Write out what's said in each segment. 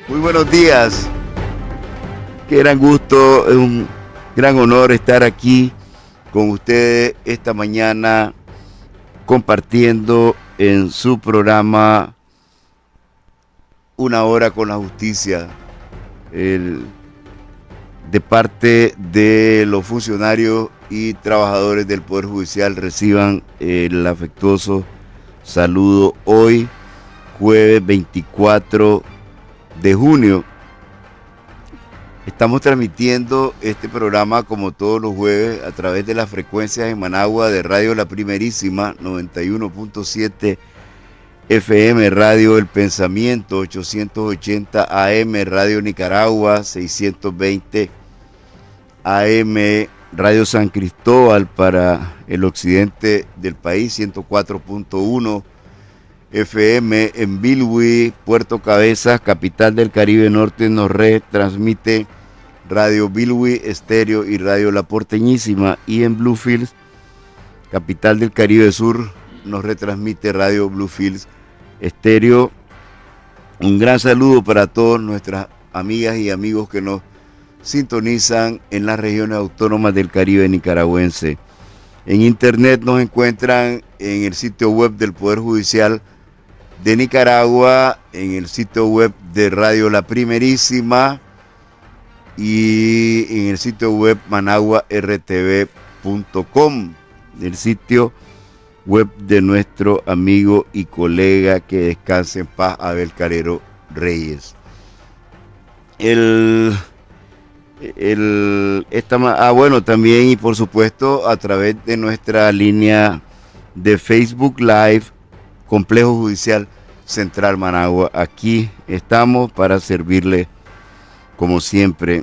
Muy buenos días. Qué gran gusto, es un gran honor estar aquí con ustedes esta mañana compartiendo en su programa Una Hora con la Justicia. De parte de los funcionarios y trabajadores del Poder Judicial reciban el afectuoso saludo hoy, jueves 24 de junio. Estamos transmitiendo este programa como todos los jueves a través de las frecuencias en Managua de Radio La Primerísima 91.7 FM, Radio El Pensamiento 880 AM, Radio Nicaragua 620 AM, Radio San Cristóbal para el occidente del país 104.1 FM en Bilwi, Puerto Cabezas, capital del Caribe Norte, nos retransmite Radio Bilwi Estéreo y Radio La Porteñísima, y en Bluefields, capital del Caribe Sur, nos retransmite Radio Bluefields Estéreo. Un gran saludo para todas nuestras amigas y amigos que nos sintonizan en las regiones autónomas del Caribe nicaragüense. En internet nos encuentran en el sitio web del Poder Judicial de Nicaragua, en el sitio web de Radio La Primerísima y en el sitio web managuartv.com, el sitio web de nuestro amigo y colega, que descanse en paz, Abel Carrero Reyes. Bueno, también, y por supuesto a través de nuestra línea de Facebook Live, Complejo Judicial Central Managua. Aquí estamos para servirle como siempre.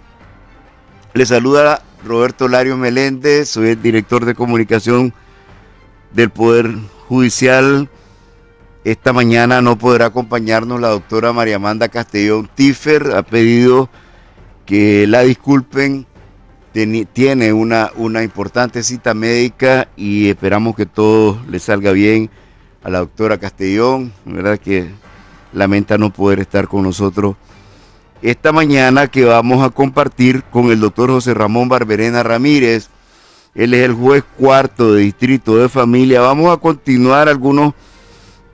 Le saluda Roberto Larios Meléndez, soy el director de comunicación del Poder Judicial. Esta mañana no podrá acompañarnos la doctora María Amanda Castellón Tiffer, ha pedido que la disculpen, tiene una importante cita médica y esperamos que todo le salga bien a la doctora Castellón, verdad que lamenta no poder estar con nosotros esta mañana, que vamos a compartir con el doctor José Ramón Barberena Ramírez. Él es el juez cuarto de Distrito de Familia. Vamos a continuar algunos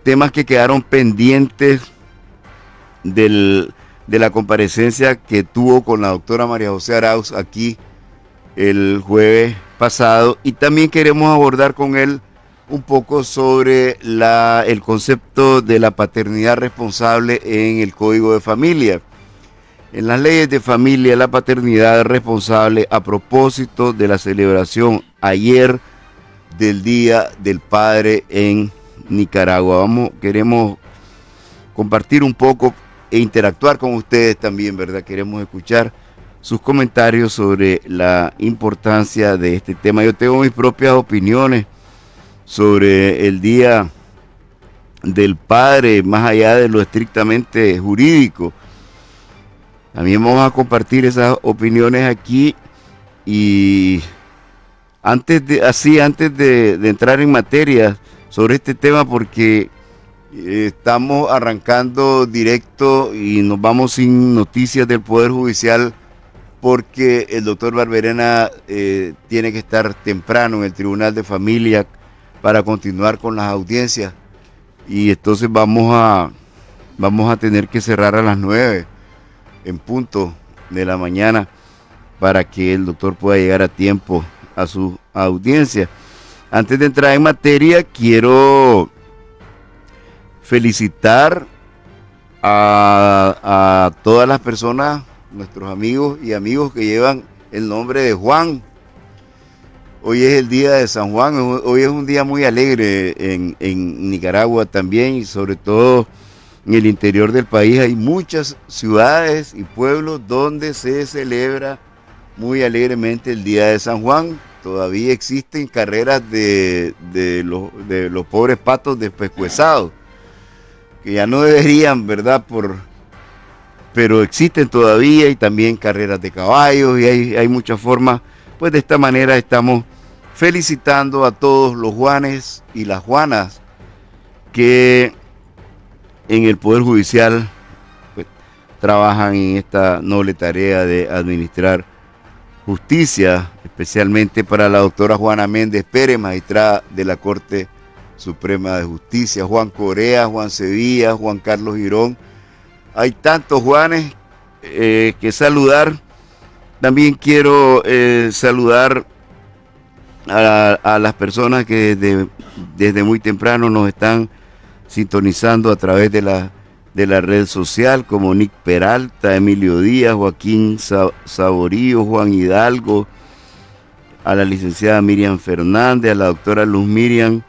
temas que quedaron pendientes de la comparecencia que tuvo con la doctora María José Arauz aquí el jueves pasado, y también queremos abordar con él un poco sobre el concepto de la paternidad responsable en el Código de Familia. En las leyes de familia, la paternidad responsable, a propósito de la celebración ayer del Día del Padre en Nicaragua. Queremos compartir un poco e interactuar con ustedes también, ¿verdad? Queremos escuchar sus comentarios sobre la importancia de este tema. Yo tengo mis propias opiniones sobre el Día del Padre, más allá de lo estrictamente jurídico. También vamos a compartir esas opiniones aquí, y antes de entrar en materia sobre este tema, porque estamos arrancando directo y nos vamos sin noticias del Poder Judicial, porque el doctor Barberena tiene que estar temprano en el Tribunal de Familia para continuar con las audiencias, y entonces vamos a tener que cerrar a las 9 en punto de la mañana para que el doctor pueda llegar a tiempo a su audiencia. Antes de entrar en materia, quiero felicitar a todas las personas, nuestros amigos y amigos que llevan el nombre de Juan. Hoy es el día de San Juan, hoy es un día muy alegre en Nicaragua también, y sobre todo en el interior del país hay muchas ciudades y pueblos donde se celebra muy alegremente el día de San Juan. Todavía existen carreras de los pobres patos despescuezados, que ya no deberían, ¿verdad? Pero existen todavía, y también carreras de caballos, y hay muchas formas. Pues de esta manera estamos felicitando a todos los Juanes y las Juanas que en el Poder Judicial pues, trabajan en esta noble tarea de administrar justicia, especialmente para la doctora Juana Méndez Pérez, magistrada de la Corte Suprema de Justicia, Juan Corea, Juan Sevilla, Juan Carlos Girón. Hay tantos Juanes que saludar. También quiero saludar a las personas que desde muy temprano nos están sintonizando a través de la red social, como Nick Peralta, Emilio Díaz, Joaquín Saborío, Juan Hidalgo, a la licenciada Miriam Fernández, a la doctora Luz Miriam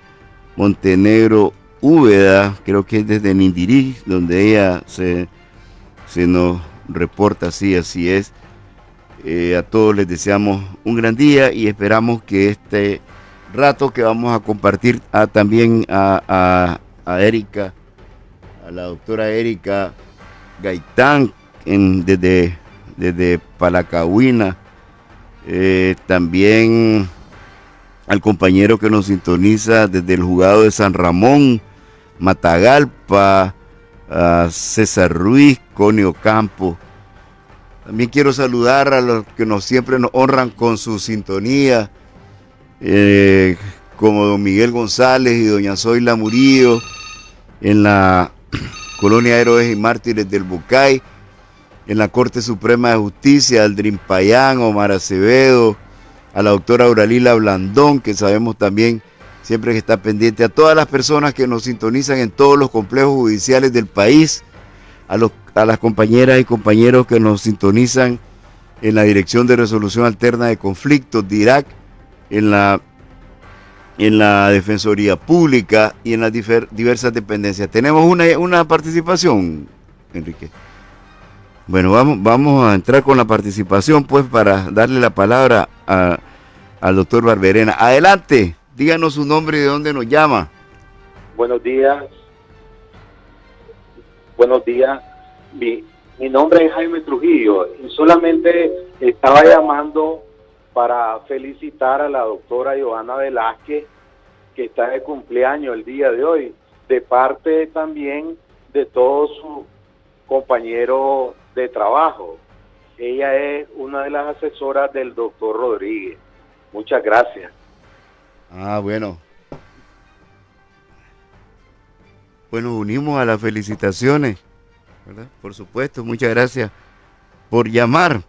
Montenegro Úbeda, creo que es desde Nindirí, donde ella se nos reporta, así es. A todos les deseamos un gran día y esperamos que este rato que vamos a compartir también a Erika, a la doctora Erika Gaitán desde Palacahuina, también al compañero que nos sintoniza desde el Juzgado de San Ramón, Matagalpa, a César Ruiz, Conio Campo. También quiero saludar a los que siempre nos honran con su sintonía, como don Miguel González y doña Zoila Murillo, en la Colonia Héroes y Mártires del Bucay, en la Corte Suprema de Justicia, Aldrin Payán, Omar Acevedo, a la doctora Auralila Blandón, que sabemos también siempre que está pendiente, a todas las personas que nos sintonizan en todos los complejos judiciales del país, a las compañeras y compañeros que nos sintonizan en la Dirección de Resolución Alterna de Conflictos, DIRAC, en la Defensoría Pública y en las diversas dependencias. Tenemos una participación, Enrique. Bueno, vamos a entrar con la participación, pues, para darle la palabra al doctor Barberena. Adelante, díganos su nombre y de dónde nos llama. Buenos días. Mi nombre es Jaime Trujillo y solamente estaba llamando para felicitar a la doctora Johanna Velázquez, que está de cumpleaños el día de hoy, de parte también de todos sus compañeros de trabajo. Ella es una de las asesoras del doctor Rodríguez. Muchas gracias. Bueno. Bueno, unimos a las felicitaciones, ¿verdad? Por supuesto, muchas gracias por llamar.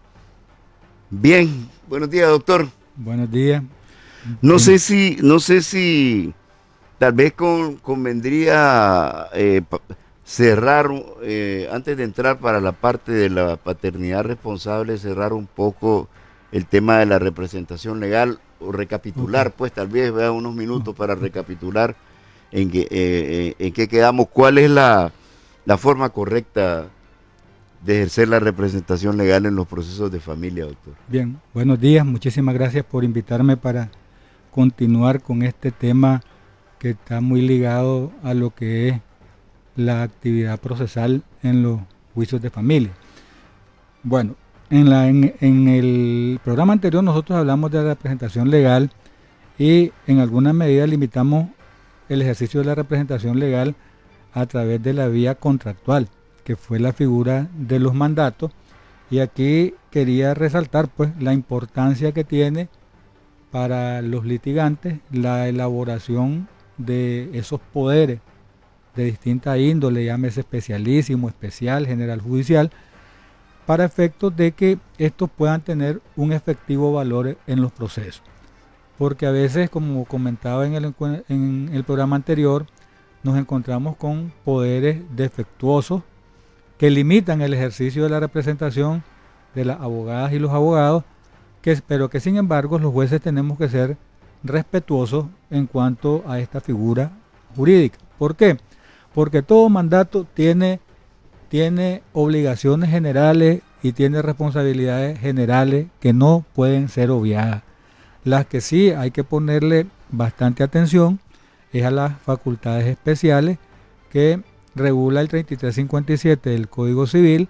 Bien, buenos días, doctor. Buenos días. No sé si tal vez convendría cerrar, antes de entrar para la parte de la paternidad responsable, cerrar un poco el tema de la representación legal o recapitular, pues tal vez vea unos minutos para recapitular en qué quedamos, cuál es la forma correcta de ejercer la representación legal en los procesos de familia, doctor. Bien, buenos días, muchísimas gracias por invitarme para continuar con este tema que está muy ligado a lo que es la actividad procesal en los juicios de familia. Bueno, en el programa anterior nosotros hablamos de la representación legal y en alguna medida limitamos el ejercicio de la representación legal a través de la vía contractual, que fue la figura de los mandatos, y aquí quería resaltar pues la importancia que tiene para los litigantes la elaboración de esos poderes de distinta índole, llámese especialísimo, especial, general judicial, para efectos de que estos puedan tener un efectivo valor en los procesos. Porque a veces, como comentaba en el programa anterior, nos encontramos con poderes defectuosos que limitan el ejercicio de la representación de las abogadas y los abogados, pero que sin embargo los jueces tenemos que ser respetuosos en cuanto a esta figura jurídica. ¿Por qué? Porque todo mandato tiene obligaciones generales y tiene responsabilidades generales que no pueden ser obviadas. Las que sí hay que ponerle bastante atención es a las facultades especiales que regula el 3357 del Código Civil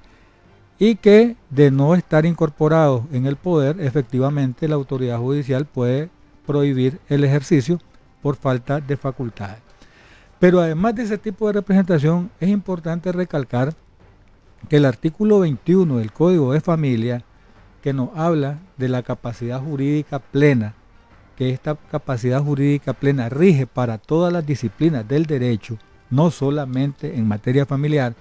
y que, de no estar incorporados en el poder, efectivamente la autoridad judicial puede prohibir el ejercicio por falta de facultades. Pero además de ese tipo de representación, es importante recalcar que el artículo 21 del Código de Familia, que nos habla de la capacidad jurídica plena, que esta capacidad jurídica plena rige para todas las disciplinas del derecho, no solamente en materia familiar,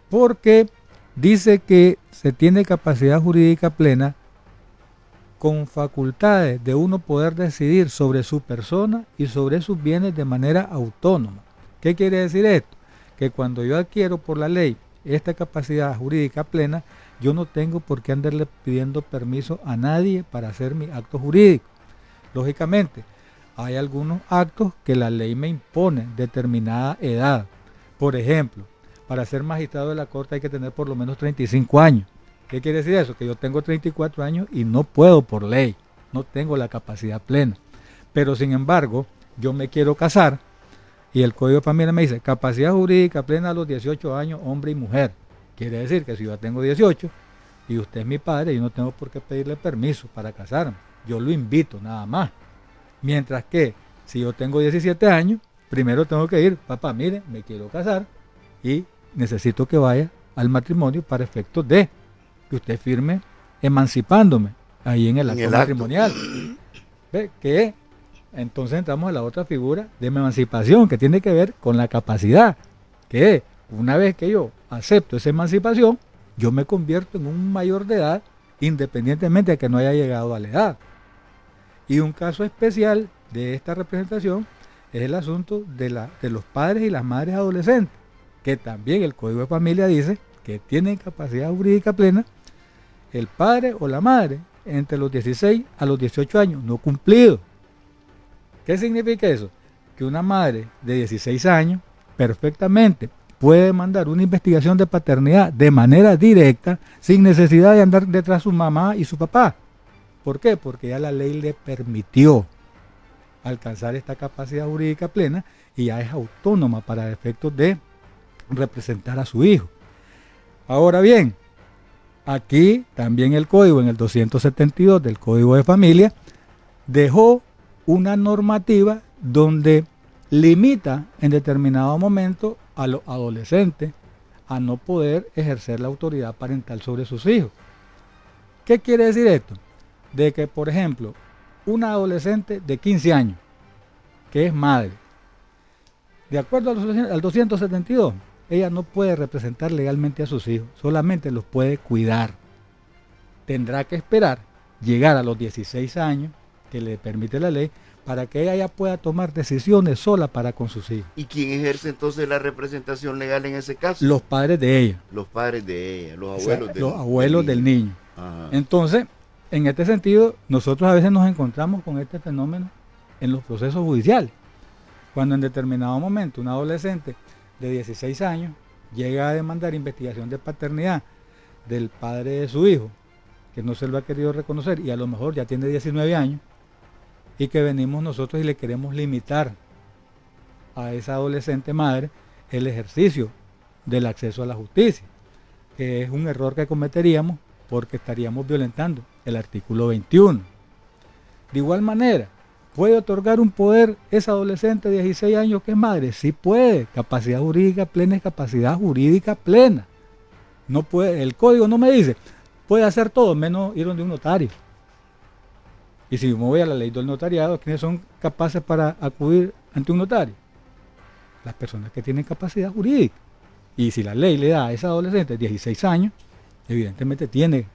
porque dice que se tiene capacidad jurídica plena con facultades de uno poder decidir sobre su persona y sobre sus bienes de manera autónoma. ¿Qué quiere decir esto? Que cuando yo adquiero por la ley esta capacidad jurídica plena, yo no tengo por qué andarle pidiendo permiso a nadie para hacer mi acto jurídico. Lógicamente, hay algunos actos que la ley me impone determinada edad. Por ejemplo, para ser magistrado de la Corte hay que tener por lo menos 35 años. ¿Qué quiere decir eso? Que yo tengo 34 años y no puedo por ley, no tengo la capacidad plena. Pero sin embargo, yo me quiero casar y el Código de Familia me dice capacidad jurídica plena a los 18 años, hombre y mujer. Quiere decir que si yo tengo 18 y usted es mi padre, yo no tengo por qué pedirle permiso para casarme. Yo lo invito nada más. Mientras que si yo tengo 17 años, primero tengo que ir, papá, mire, me quiero casar y necesito que vaya al matrimonio para efectos de que usted firme emancipándome ahí en el acto matrimonial. ¿Ve? Que entonces entramos a la otra figura de emancipación que tiene que ver con la capacidad, que una vez que yo acepto esa emancipación, yo me convierto en un mayor de edad independientemente de que no haya llegado a la edad. Y un caso especial de esta representación es el asunto de los padres y las madres adolescentes, que también el Código de Familia dice que tienen capacidad jurídica plena el padre o la madre entre los 16 a los 18 años no cumplidos. ¿Qué significa eso? Que una madre de 16 años perfectamente puede mandar una investigación de paternidad de manera directa sin necesidad de andar detrás de su mamá y su papá. ¿Por qué? Porque ya la ley le permitió alcanzar esta capacidad jurídica plena y ya es autónoma para efectos de representar a su hijo. Ahora bien, aquí también el código, en el 272 del Código de Familia, dejó una normativa donde limita en determinado momento a los adolescentes a no poder ejercer la autoridad parental sobre sus hijos. ¿Qué quiere decir esto? De que, por ejemplo, una adolescente de 15 años, que es madre, de acuerdo al 272, ella no puede representar legalmente a sus hijos, solamente los puede cuidar. Tendrá que esperar llegar a los 16 años, que le permite la ley, para que ella ya pueda tomar decisiones sola para con sus hijos. ¿Y quién ejerce entonces la representación legal en ese caso? Los padres de ella. Los padres de ella, los abuelos, los abuelos del niño. Ajá. Entonces, en este sentido, nosotros a veces nos encontramos con este fenómeno en los procesos judiciales. Cuando en determinado momento un adolescente de 16 años llega a demandar investigación de paternidad del padre de su hijo, que no se lo ha querido reconocer y a lo mejor ya tiene 19 años, y que venimos nosotros y le queremos limitar a esa adolescente madre el ejercicio del acceso a la justicia, que es un error que cometeríamos porque estaríamos violentando el artículo 21. De igual manera, ¿puede otorgar un poder esa adolescente de 16 años que es madre? Sí puede. Capacidad jurídica plena es capacidad jurídica plena. No puede, el código no me dice, puede hacer todo menos ir donde un notario. Y si yo me voy a la ley del notariado, ¿quiénes son capaces para acudir ante un notario? Las personas que tienen capacidad jurídica. Y si la ley le da a esa adolescente 16 años, evidentemente tiene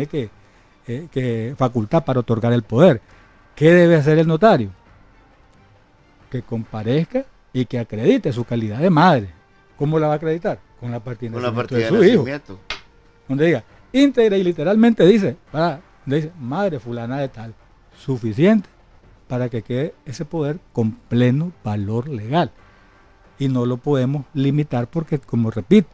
que facultad para otorgar el poder. ¿Qué debe hacer el notario? Que comparezca y que acredite su calidad de madre. ¿Cómo la va a acreditar? Con la partida de su hijo. Donde diga, íntegra y literalmente dice, madre fulana de tal, suficiente para que quede ese poder con pleno valor legal. Y no lo podemos limitar porque, como repito,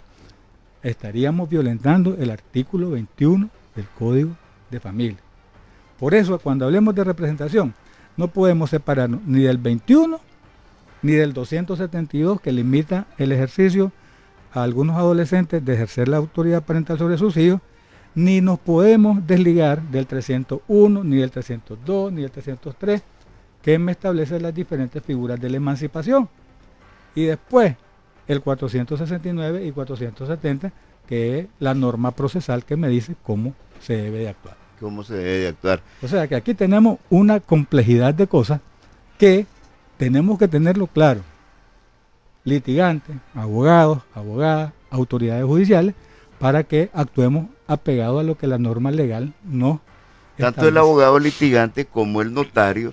estaríamos violentando el artículo 21 del Código de Familia. Por eso, cuando hablemos de representación, no podemos separarnos ni del 21 ni del 272, que limita el ejercicio a algunos adolescentes de ejercer la autoridad parental sobre sus hijos, ni nos podemos desligar del 301, ni del 302, ni del 303, que me establece las diferentes figuras de la emancipación. Y después, el 469 y 470, que es la norma procesal que me dice cómo se debe de actuar. ¿Cómo se debe de actuar? O sea que aquí tenemos una complejidad de cosas que tenemos que tenerlo claro. Litigantes, abogados, abogadas, autoridades judiciales, para que actuemos apegados a lo que la norma legal nos Tanto establece. el abogado litigante como el notario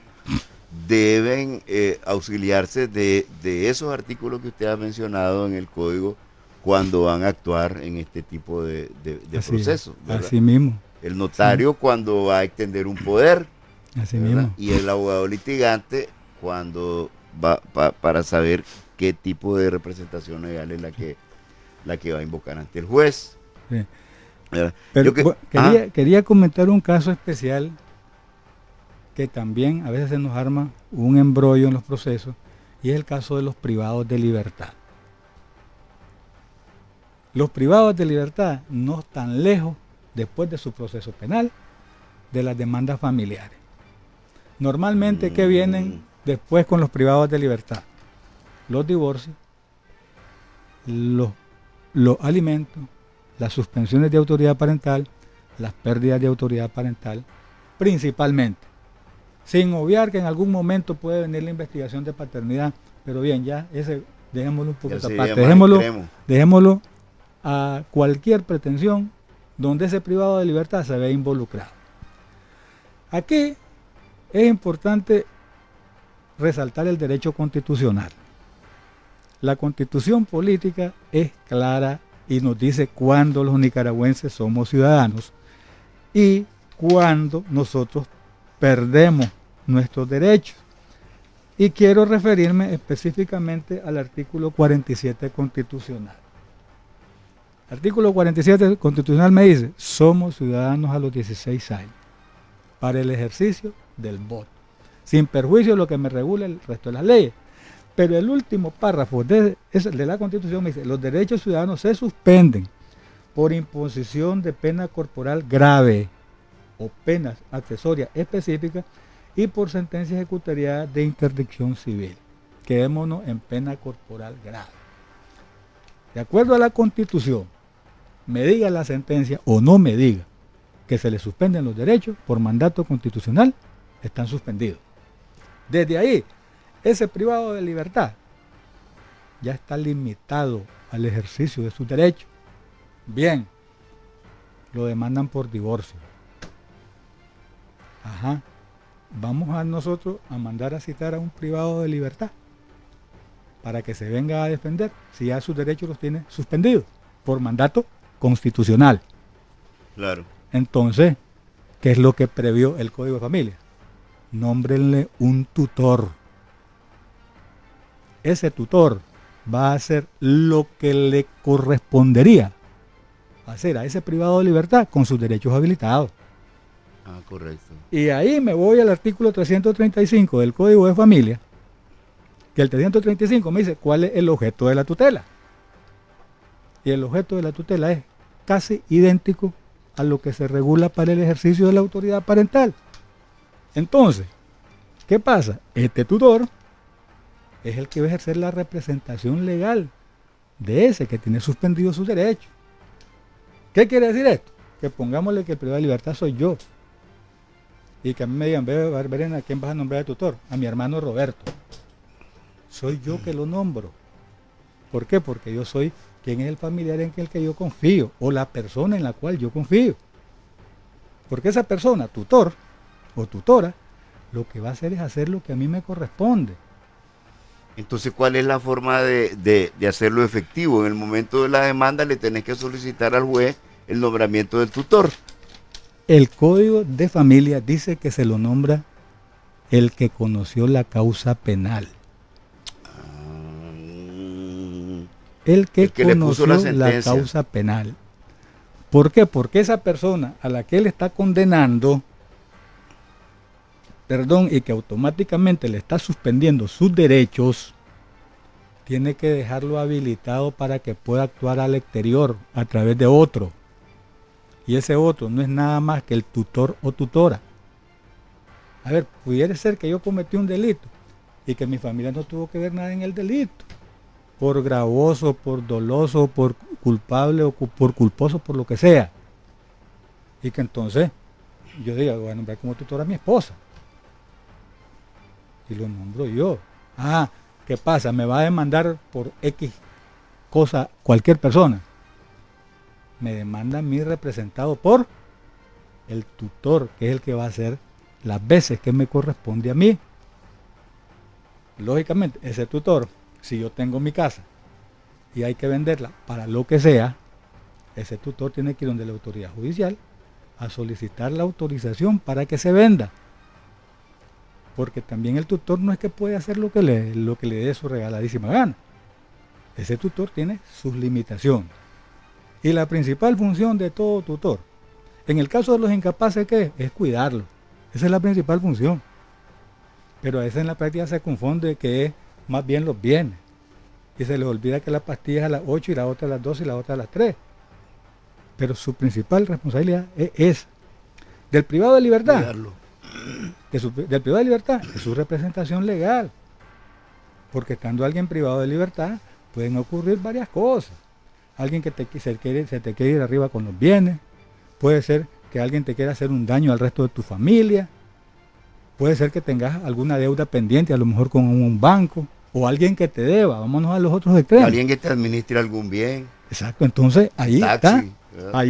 deben auxiliarse de esos artículos que usted ha mencionado en el código cuando van a actuar en este tipo de Así procesos, es, ¿verdad? así mismo, El notario cuando va a extender un poder, así ¿verdad? mismo. Y el abogado litigante cuando va para saber qué tipo de representación legal es la que va a invocar ante el juez. Sí. ¿Verdad? Pero Yo que- quería comentar un caso especial que también a veces se nos arma un embrollo en los procesos, y es el caso de los privados de libertad. Los privados de libertad no están lejos, después de su proceso penal, de las demandas familiares. Normalmente, ¿qué vienen después con los privados de libertad? Los divorcios, los alimentos, las suspensiones de autoridad parental, las pérdidas de autoridad parental, principalmente. Sin obviar que en algún momento puede venir la investigación de paternidad, pero bien, ya ese dejémoslo un Ya poquito sería aparte. más extremo. Dejémoslo a cualquier pretensión donde ese privado de libertad se ve involucrado. Aquí es importante resaltar el derecho constitucional. La constitución política es clara y nos dice cuándo los nicaragüenses somos ciudadanos y cuándo nosotros perdemos nuestros derechos. Y quiero referirme específicamente al artículo 47 constitucional. El artículo 47 constitucional me dice, somos ciudadanos a los 16 años para el ejercicio del voto, sin perjuicio de lo que me regula el resto de las leyes. Pero el último párrafo de la Constitución me dice, los derechos ciudadanos se suspenden por imposición de pena corporal grave o penas accesorias específicas y por sentencia ejecutoriada de interdicción civil. Quedémonos en pena corporal grave. De acuerdo a la Constitución, me diga la sentencia o no me diga que se le suspenden los derechos por mandato constitucional, están suspendidos. Desde ahí, ese privado de libertad ya está limitado al ejercicio de sus derechos. Bien, lo demandan por divorcio. Ajá, vamos a nosotros a mandar a citar a un privado de libertad para que se venga a defender si ya sus derechos los tiene suspendidos por mandato constitucional. Claro. Entonces, ¿qué es lo que previó el Código de Familia? Nómbrenle un tutor. Ese tutor va a hacer lo que le correspondería hacer a ese privado de libertad con sus derechos habilitados. Ah, correcto. Y ahí me voy al artículo 335 del Código de Familia, que el 335 me dice cuál es el objeto de la tutela. Y el objeto de la tutela es casi idéntico a lo que se regula para el ejercicio de la autoridad parental. Entonces, ¿qué pasa? Este tutor es el que va a ejercer la representación legal de ese que tiene suspendido sus derechos. ¿Qué quiere decir esto? Que pongámosle que el privado de libertad soy yo. Y que a mí me digan, Verena, ¿a quién vas a nombrar de tutor? A mi hermano Roberto. Soy yo que lo nombro. ¿Por qué? Porque yo soy quien es el familiar en el que yo confío, o la persona en la cual yo confío. Porque esa persona, tutor o tutora, lo que va a hacer es hacer lo que a mí me corresponde. Entonces, ¿cuál es la forma de hacerlo efectivo? En el momento de la demanda le tenés que solicitar al juez el nombramiento del tutor. El Código de Familia dice que se lo nombra el que conoció la causa penal. El que le puso conoció la sentencia. causa penal. ¿Por qué? Porque esa persona a la que él está condenando, y que automáticamente le está suspendiendo sus derechos, tiene que dejarlo habilitado para que pueda actuar al exterior a través de otro. Y ese otro no es nada más que el tutor o tutora. A ver, pudiera ser que yo cometí un delito y que mi familia no tuvo que ver nada en el delito. por gravoso, por doloso, por culpable o por culposo, por lo que sea. Y que entonces yo diga, voy a nombrar como tutor a mi esposa. Y lo nombro yo. Ah, ¿qué pasa? Me va a demandar por X cosa cualquier persona. Me demanda mi representado por el tutor, que es el que va a hacer las veces que me corresponde a mí. Lógicamente, ese tutor, si yo tengo mi casa y hay que venderla para lo que sea, ese tutor tiene que ir donde la autoridad judicial a solicitar la autorización para que se venda. Porque también el tutor no es que puede hacer lo que le dé su regaladísima gana. Ese tutor tiene sus limitaciones. Y la principal función de todo tutor, en el caso de los incapaces, ¿qué es? Es cuidarlo. Esa es la principal función. Pero a veces en la práctica se confunde que es más bien los bienes. Y se les olvida que la pastilla es a las 8 y la otra a las 12 y la otra a las 3. Pero su principal responsabilidad es esa. Del privado de libertad. Del privado de libertad es su representación legal. Porque estando alguien privado de libertad pueden ocurrir varias cosas. Alguien que se te quiere ir arriba con los bienes. Puede ser que alguien te quiera hacer un daño al resto de tu familia. Puede ser que tengas alguna deuda pendiente, a lo mejor con un banco. O alguien que te deba. Vámonos a los otros extremos. Alguien que te administre algún bien. Exacto. Entonces ahí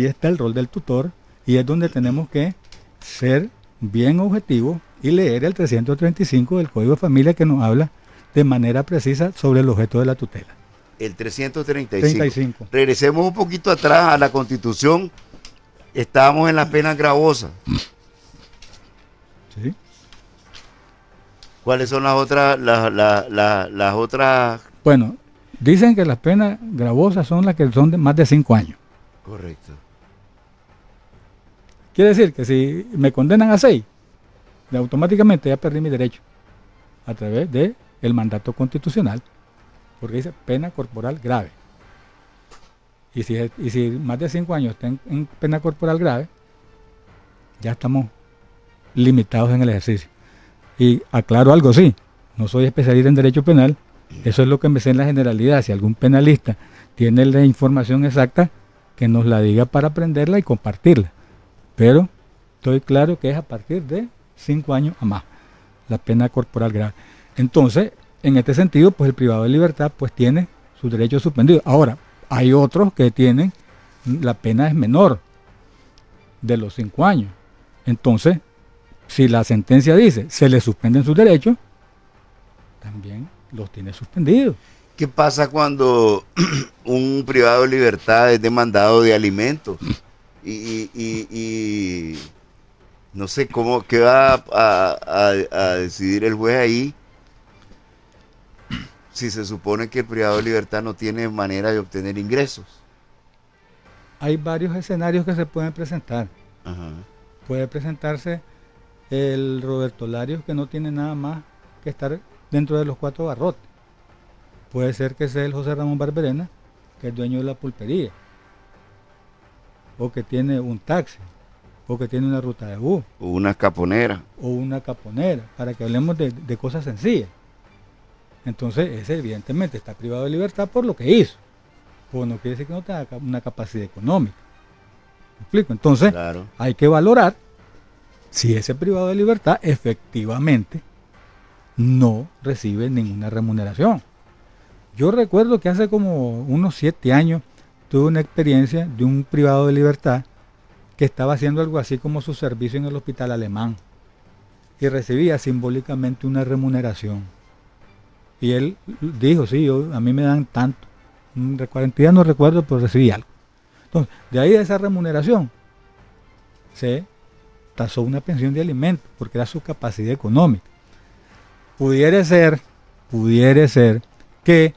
está el rol del tutor. Y es donde tenemos que ser bien objetivos y leer el 335 del Código de Familia, que nos habla de manera precisa sobre el objeto de la tutela. El 335. Regresemos un poquito atrás a la Constitución. Estábamos en las penas gravosas. Sí. ¿Cuáles son las otras? Las otras. Bueno, dicen que las penas gravosas son las que son de más de 5 años. Correcto. Quiere decir que si me condenan a 6, automáticamente ya perdí mi derecho a través del mandato constitucional, porque dice pena corporal grave. Y si más de 5 años está en pena corporal grave, ya estamos limitados en el ejercicio. Y aclaro algo, sí, no soy especialista en derecho penal, eso es lo que me sé en la generalidad. Si algún penalista tiene la información exacta, que nos la diga para aprenderla y compartirla. Pero estoy claro que es a partir de 5 años a más, la pena corporal grave. Entonces, en este sentido, pues el privado de libertad pues tiene sus derechos suspendidos. Ahora, hay otros que tienen, la pena es menor de los 5 años. Entonces, si la sentencia dice se le suspenden sus derechos, también los tiene suspendidos. ¿Qué pasa cuando un privado de libertad es demandado de alimentos? Y no sé qué va a decidir el juez ahí, si se supone que el privado de libertad no tiene manera de obtener ingresos. Hay varios escenarios que se pueden presentar. Ajá. Puede presentarse el Roberto Larios, que no tiene nada más que estar dentro de los 4 barrotes. Puede ser que sea el José Ramón Barberena, que es dueño de la pulpería, o que tiene un taxi, o que tiene una ruta de bus, O una caponera. o una caponera, para que hablemos de cosas sencillas. Entonces, ese evidentemente está privado de libertad por lo que hizo, o no quiere decir que no tenga una capacidad económica. ¿Me explico? Entonces, Claro. hay que valorar si ese privado de libertad efectivamente no recibe ninguna remuneración. Yo recuerdo que hace como unos 7 años tuve una experiencia de un privado de libertad que estaba haciendo algo así como su servicio en el hospital alemán y recibía simbólicamente una remuneración. Y él dijo, sí, a mí me dan tanto. Ya no recuerdo, pero recibí algo. Entonces, de ahí de esa remuneración se tasó una pensión de alimentos porque era su capacidad económica. Pudiera ser que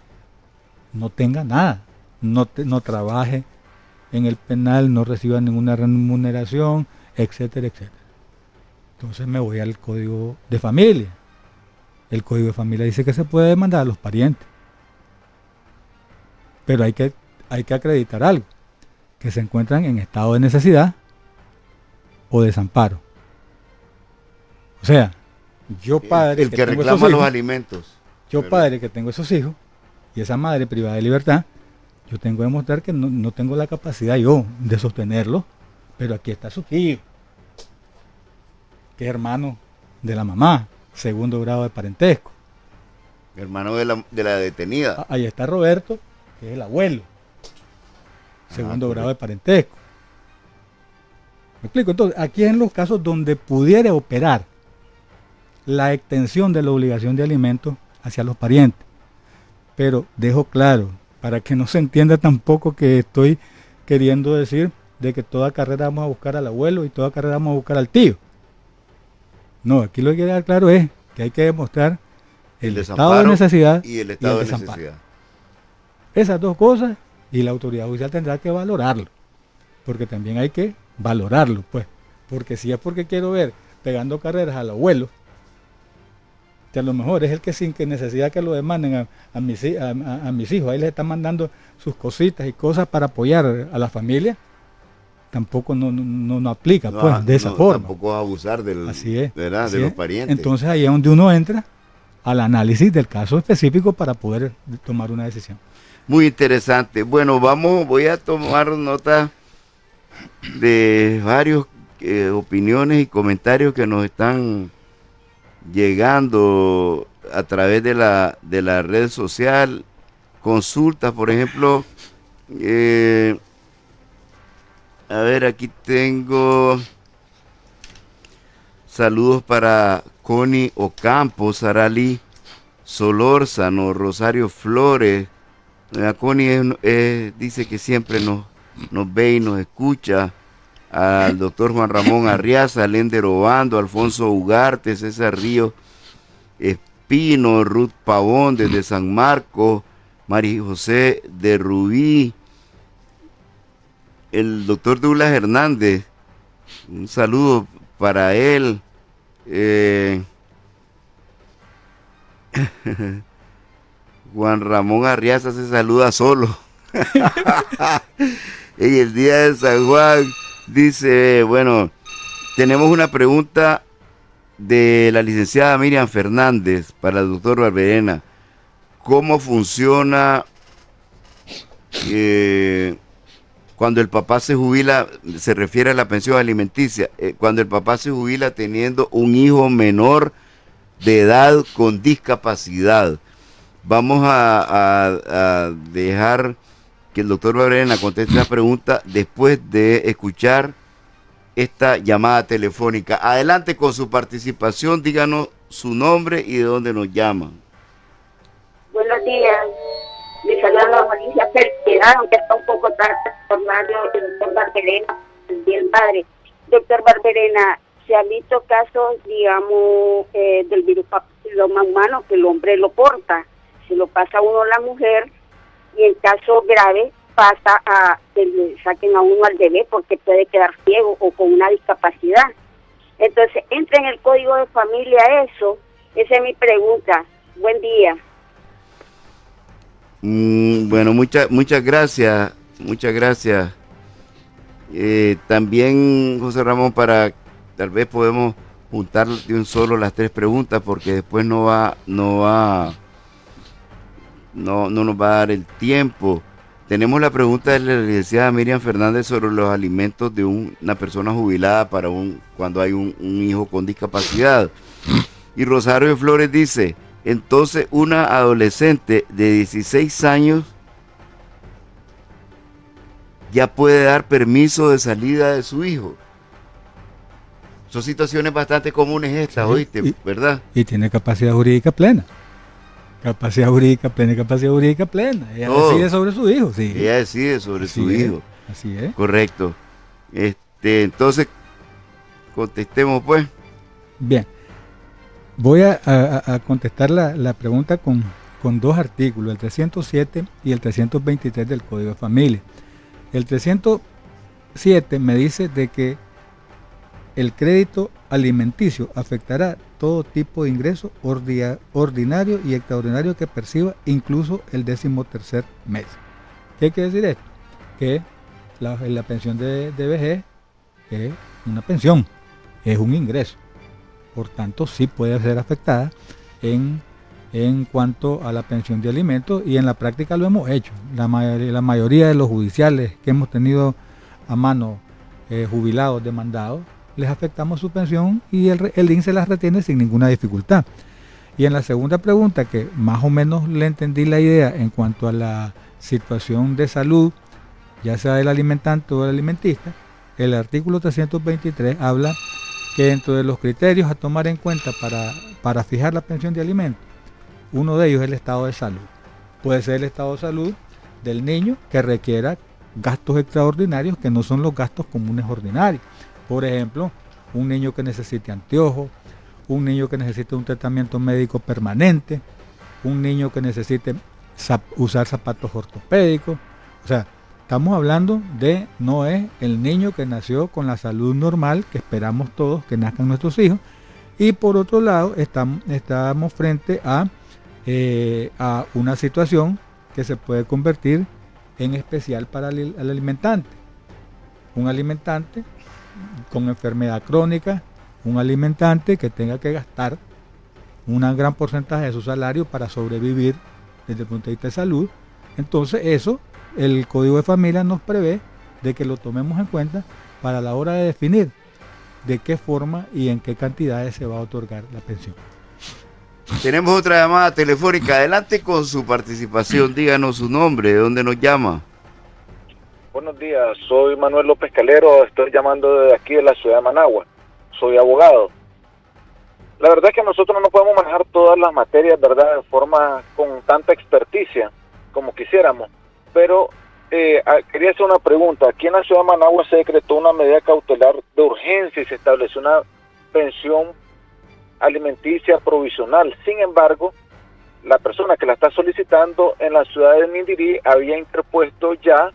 no tenga nada, no trabaje en el penal, no reciba ninguna remuneración, etcétera, etcétera. Entonces me voy al Código de Familia. El Código de Familia dice que se puede demandar a los parientes. Pero hay que acreditar algo, que se encuentran en estado de necesidad o desamparo. O sea, yo padre El que reclama los alimentos. Yo padre que tengo esos hijos y esa madre privada de libertad, yo tengo que demostrar que no tengo la capacidad yo de sostenerlo, pero aquí está su tío, que es hermano de la mamá, segundo grado de parentesco. Hermano de la detenida. Ahí está Roberto, que es el abuelo, segundo grado de parentesco. ¿Me explico? Entonces, aquí es en los casos donde pudiera operar la extensión de la obligación de alimentos hacia los parientes. Pero dejo claro, para que no se entienda tampoco que estoy queriendo decir de que toda carrera vamos a buscar al abuelo y toda carrera vamos a buscar al tío. No, aquí lo que quiero dar claro es que hay que demostrar el estado de necesidad y el estado de desamparo. necesidad. Esas dos cosas, y la autoridad judicial tendrá que valorarlo, porque también hay que valorarlo, pues, porque si es porque quiero ver pegando carreras al abuelo, que a lo mejor es el que sin que necesidad que lo demanden a mis hijos, ahí les están mandando sus cositas y cosas para apoyar a la familia, tampoco no aplica, pues, de esa forma. Tampoco abusar Así es, ¿verdad? así De los es. parientes. Entonces ahí es donde uno entra al análisis del caso específico para poder tomar una decisión. Muy interesante. Bueno, voy a tomar nota de varios opiniones y comentarios que nos están llegando a través de la red social, consultas, por ejemplo, a ver, aquí tengo saludos para Connie Ocampo, Sarali Solórzano, Rosario Flores. Connie dice que siempre nos ve y nos escucha. Al doctor Juan Ramón Arriaza, Lender Obando, Alfonso Ugarte, César Río Espino, Ruth Pavón desde San Marcos, María José de Rubí, el doctor Douglas Hernández, un saludo para él. Juan Ramón Arriaza se saluda solo. En el día de San Juan dice, bueno, tenemos una pregunta de la licenciada Miriam Fernández para el doctor Barberena. ¿Cómo funciona cuando el papá se jubila? Se refiere a la pensión alimenticia. Cuando el papá se jubila teniendo un hijo menor de edad con discapacidad. Vamos a dejar que el doctor Barberena conteste la pregunta después de escuchar esta llamada telefónica. Adelante con su participación, díganos su nombre y de dónde nos llaman. Buenos días, les saluda Alicia Felicidad, aunque está un poco tarde por hablarlo el doctor Barberena, el día del padre. Doctor Barberena, se han visto casos, digamos, del virus papiloma humano, que el hombre lo porta, se lo pasa a uno a la mujer, y en caso grave pasa a que le saquen a uno al bebé porque puede quedar ciego o con una discapacidad. Entonces, ¿entra en el código de familia eso? Esa es mi pregunta. Buen día. Bueno, muchas gracias. También, José Ramón, tal vez podemos juntar de un solo las tres preguntas porque después no nos va a dar el tiempo. Tenemos la pregunta de la licenciada Miriam Fernández sobre los alimentos de una persona jubilada para cuando hay un hijo con discapacidad. Y Rosario Flores dice, entonces una adolescente de 16 años ya puede dar permiso de salida de su hijo. Son situaciones bastante comunes estas, sí, ¿oíste? ¿Verdad? Y tiene capacidad jurídica plena. Capacidad jurídica plena. Ella decide sobre su hijo, sí. Ella decide sobre su hijo. Así es. Correcto. Entonces, contestemos pues. Bien. Voy a contestar la pregunta con dos artículos, el 307 y el 323 del Código de Familia. El 307 me dice de que el crédito alimenticio afectará todo tipo de ingreso ordinario y extraordinario que perciba, incluso el 13º mes. ¿Qué quiere decir esto? Que la pensión de vejez es una pensión, es un ingreso. Por tanto, sí puede ser afectada en en cuanto a la pensión de alimentos, y en la práctica lo hemos hecho. La mayoría de los judiciales que hemos tenido a mano, jubilados, demandados, les afectamos su pensión y el INSS se las retiene sin ninguna dificultad. Y en la segunda pregunta, que más o menos le entendí la idea en cuanto a la situación de salud, ya sea del alimentante o del alimentista, el artículo 323 habla que dentro de los criterios a tomar en cuenta para fijar la pensión de alimentos, uno de ellos es el estado de salud. Puede ser el estado de salud del niño que requiera gastos extraordinarios que no son los gastos comunes ordinarios. Por ejemplo, un niño que necesite anteojos, un niño que necesite un tratamiento médico permanente, un niño que necesite usar zapatos ortopédicos. O sea, estamos hablando de, no es el niño que nació con la salud normal que esperamos todos que nazcan nuestros hijos. Y por otro lado, estamos frente a una situación que se puede convertir en especial para el alimentante. Un alimentante con enfermedad crónica, un alimentante que tenga que gastar un gran porcentaje de su salario para sobrevivir desde el punto de vista de salud. Entonces eso, el Código de Familia nos prevé de que lo tomemos en cuenta para la hora de definir de qué forma y en qué cantidades se va a otorgar la pensión. Tenemos otra llamada telefónica. Adelante con su participación. Díganos su nombre, ¿de dónde nos llama? Buenos días, soy Manuel López Calero, estoy llamando desde aquí de la ciudad de Managua. Soy abogado. La verdad es que nosotros no podemos manejar todas las materias, ¿verdad?, de forma con tanta experticia como quisiéramos, pero quería hacer una pregunta. Aquí en la ciudad de Managua se decretó una medida cautelar de urgencia y se estableció una pensión alimenticia provisional. Sin embargo, la persona que la está solicitando en la ciudad de Nindirí había interpuesto ya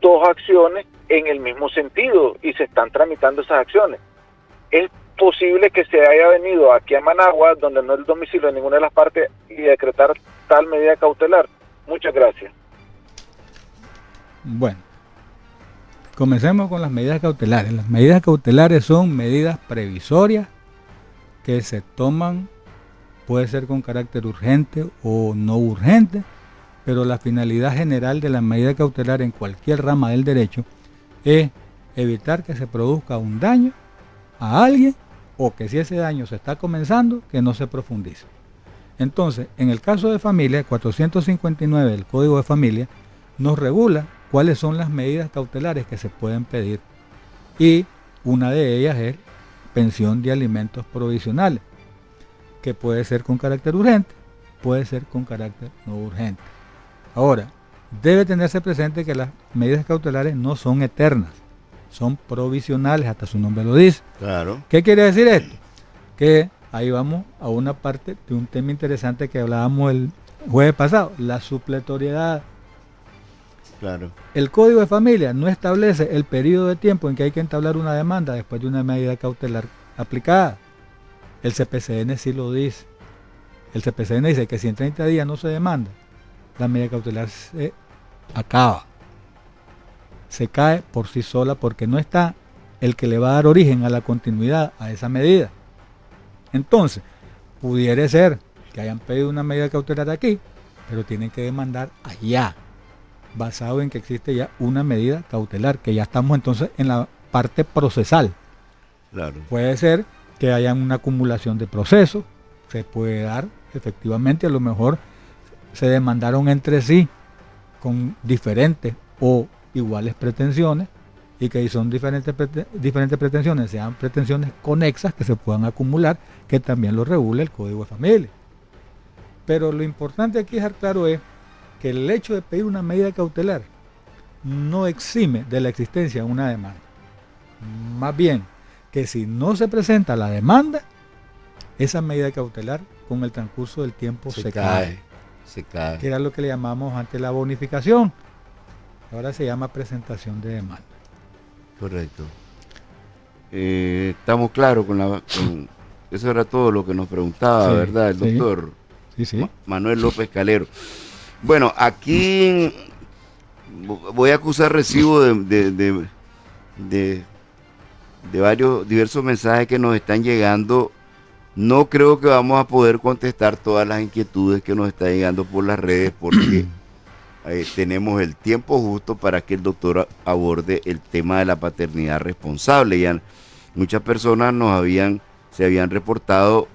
2 acciones en el mismo sentido y se están tramitando esas acciones. Es posible que se haya venido aquí a Managua, donde no es el domicilio de ninguna de las partes, y decretar tal medida cautelar. Muchas gracias. Bueno, comencemos con las medidas cautelares. Las medidas cautelares son medidas previsorias que se toman, puede ser con carácter urgente o no urgente, pero la finalidad general de la medida cautelar en cualquier rama del derecho es evitar que se produzca un daño a alguien, o que si ese daño se está comenzando, que no se profundice. Entonces, en el caso de familia, 459 del Código de Familia nos regula cuáles son las medidas cautelares que se pueden pedir, y una de ellas es pensión de alimentos provisionales, que puede ser con carácter urgente, puede ser con carácter no urgente. Ahora, debe tenerse presente que las medidas cautelares no son eternas, son provisionales, hasta su nombre lo dice. Claro. ¿Qué quiere decir esto? Que ahí vamos a una parte de un tema interesante que hablábamos el jueves pasado, la supletoriedad. Claro. El Código de Familia no establece el periodo de tiempo en que hay que entablar una demanda después de una medida cautelar aplicada. El CPCN sí lo dice. El CPCN dice que si en 30 días no se demanda, la medida cautelar se acaba. Se cae por sí sola porque no está el que le va a dar origen a la continuidad a esa medida. Entonces, pudiera ser que hayan pedido una medida cautelar aquí, pero tienen que demandar allá, basado en que existe ya una medida cautelar, que ya estamos entonces en la parte procesal. Claro. Puede ser que haya una acumulación de procesos, se puede dar, efectivamente, a lo mejor se demandaron entre sí con diferentes o iguales pretensiones, y que son diferentes pretensiones, sean pretensiones conexas que se puedan acumular, que también lo regula el Código de Familia. Pero lo importante aquí dejar claro es que el hecho de pedir una medida cautelar no exime de la existencia de una demanda. Más bien, que si no se presenta la demanda, esa medida cautelar con el transcurso del tiempo se cae. Se cae. Que era lo que le llamamos antes la bonificación. Ahora se llama presentación de demanda. Correcto. Estamos claros con eso era todo lo que nos preguntaba, Sí, ¿verdad? El sí. doctor Sí. Manuel López Calero. Bueno, aquí voy a acusar recibo de diversos mensajes que nos están llegando No creo que vamos a poder contestar todas las inquietudes que nos están llegando por las redes porque tenemos el tiempo justo para que el doctor aborde el tema de la paternidad responsable. Ya muchas personas se habían reportado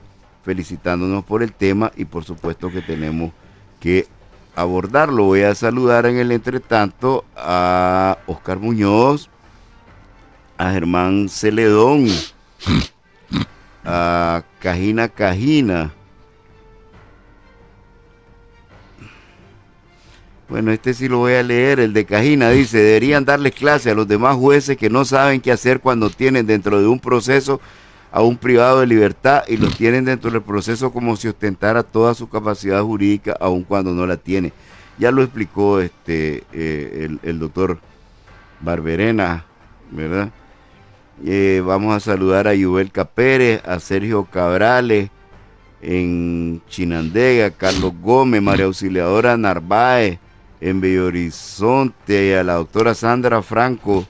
felicitándonos por el tema y por supuesto que tenemos que abordarlo. Voy a saludar en el entretanto a Oscar Muñoz, a Germán Celedón, a Cajina. Bueno, este sí lo voy a leer, el de Cajina dice, deberían darles clase a los demás jueces que no saben qué hacer cuando tienen dentro de un proceso a un privado de libertad y los tienen dentro del proceso como si ostentara toda su capacidad jurídica aun cuando no la tiene. Ya lo explicó el doctor Barberena, ¿verdad? Vamos a saludar a Yubelka Pérez, a Sergio Cabrales en Chinandega, Carlos Gómez, María Auxiliadora Narváez en Bello Horizonte, a la doctora Sandra Franco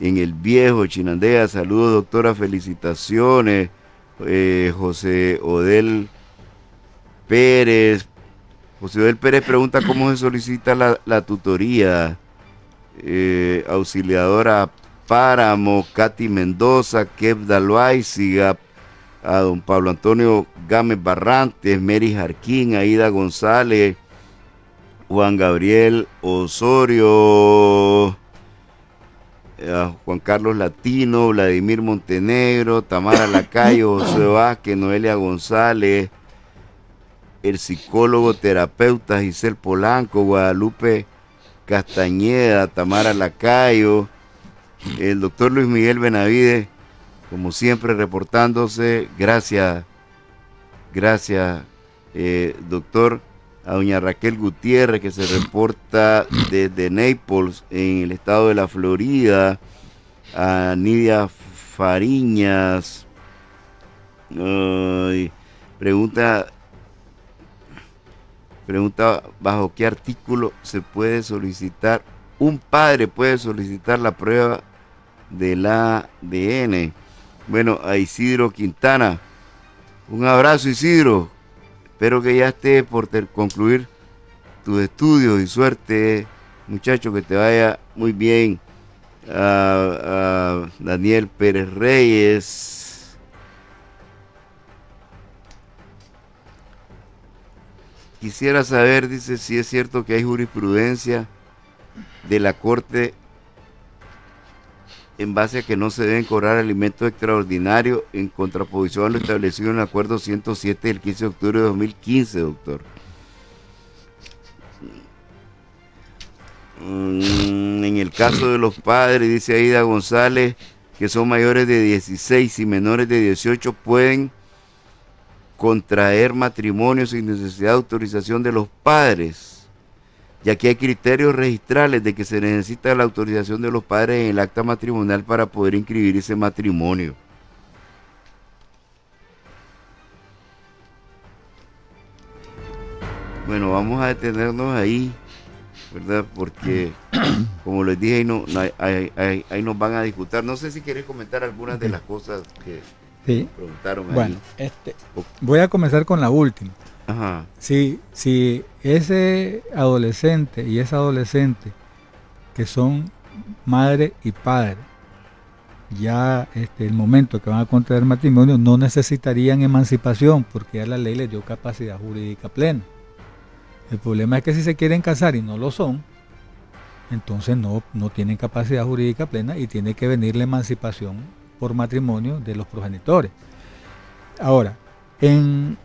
en El Viejo, Chinandega. Saludos, doctora, felicitaciones. José Odel Pérez pregunta cómo se solicita la tutoría. Auxiliadora Páramo, Katy Mendoza, Kev Dalwaiziga, a don Pablo Antonio Gámez Barrantes, Mary Jarquín, Aida González, Juan Gabriel Osorio, a Juan Carlos Latino, Vladimir Montenegro, Tamara Lacayo, José Vázquez, Noelia González, el psicólogo terapeuta Giselle Polanco, Guadalupe Castañeda, Tamara Lacayo, el doctor Luis Miguel Benavides, como siempre reportándose. Gracias, doctor. A doña Raquel Gutiérrez, que se reporta desde Naples, en el estado de la Florida. A Nidia Fariñas. Pregunta bajo qué artículo se puede solicitar, un padre puede solicitar la prueba del ADN. Bueno, a Isidro Quintana, un abrazo, Isidro, espero que ya esté por concluir tus estudios y suerte, muchacho, que te vaya muy bien. A Daniel Pérez Reyes, quisiera saber, dice, si es cierto que hay jurisprudencia de la Corte en base a que no se deben cobrar alimentos extraordinarios, en contraposición a lo establecido en el acuerdo 107 del 15 de octubre de 2015, doctor. En el caso de los padres, dice Aida González, que son mayores de 16 y menores de 18, pueden contraer matrimonio sin necesidad de autorización de los padres, ya que hay criterios registrales de que se necesita la autorización de los padres en el acta matrimonial para poder inscribir ese matrimonio. Bueno, vamos a detenernos ahí, ¿verdad? Porque, como les dije, ahí nos van a disputar. No sé si quieres comentar algunas de las cosas que preguntaron ahí. Bueno, voy a comenzar con la última. Ajá. Si ese adolescente y esa adolescente que son madre y padre, ya el momento que van a contraer matrimonio, no necesitarían emancipación porque ya la ley les dio capacidad jurídica plena. El problema es que si se quieren casar y no lo son, entonces no tienen capacidad jurídica plena y tiene que venir la emancipación por matrimonio de los progenitores. Ahora, en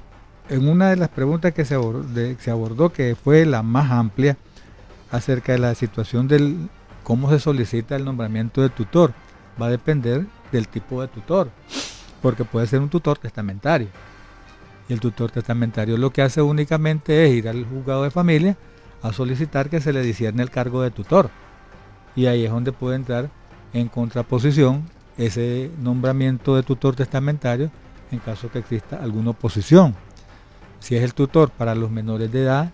una de las preguntas que se abordó, que fue la más amplia, acerca de la situación del cómo se solicita el nombramiento de tutor, va a depender del tipo de tutor, porque puede ser un tutor testamentario. Y el tutor testamentario lo que hace únicamente es ir al juzgado de familia a solicitar que se le discierne el cargo de tutor. Y ahí es donde puede entrar en contraposición ese nombramiento de tutor testamentario en caso que exista alguna oposición. Si es el tutor para los menores de edad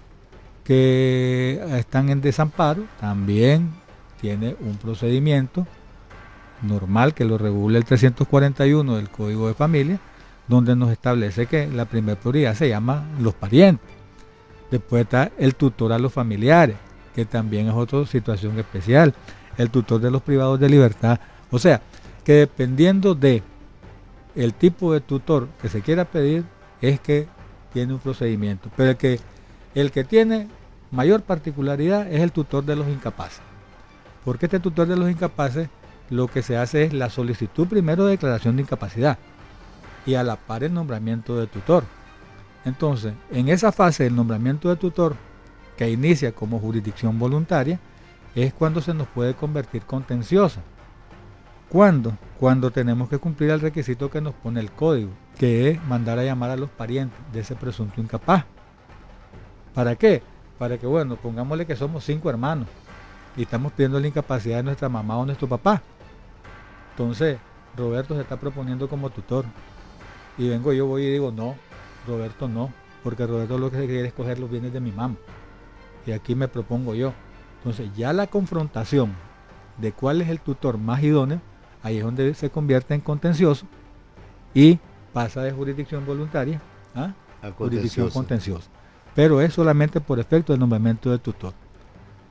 que están en desamparo, también tiene un procedimiento normal que lo regula el 341 del Código de Familia donde nos establece que la primera prioridad se llama los parientes. Después está el tutor a los familiares, que también es otra situación especial. El tutor de los privados de libertad. O sea, que dependiendo de el tipo de tutor que se quiera pedir, es que tiene un procedimiento. Pero el que tiene mayor particularidad es el tutor de los incapaces. Porque este tutor de los incapaces, lo que se hace es la solicitud primero de declaración de incapacidad y a la par el nombramiento de tutor. Entonces, en esa fase del nombramiento de tutor, que inicia como jurisdicción voluntaria, es cuando se nos puede convertir contenciosa. ¿Cuándo? Cuando tenemos que cumplir el requisito que nos pone el código, que es mandar a llamar a los parientes de ese presunto incapaz. ¿Para qué? Para que, bueno, pongámosle que somos 5 hermanos y estamos pidiendo la incapacidad de nuestra mamá o nuestro papá. Entonces, Roberto se está proponiendo como tutor. Y yo voy y digo, no, Roberto no, porque Roberto lo que quiere es coger los bienes de mi mamá. Y aquí me propongo yo. Entonces, ya la confrontación de cuál es el tutor más idóneo, ahí es donde se convierte en contencioso y pasa de jurisdicción voluntaria a jurisdicción contenciosa. Pero es solamente por efecto del nombramiento del tutor.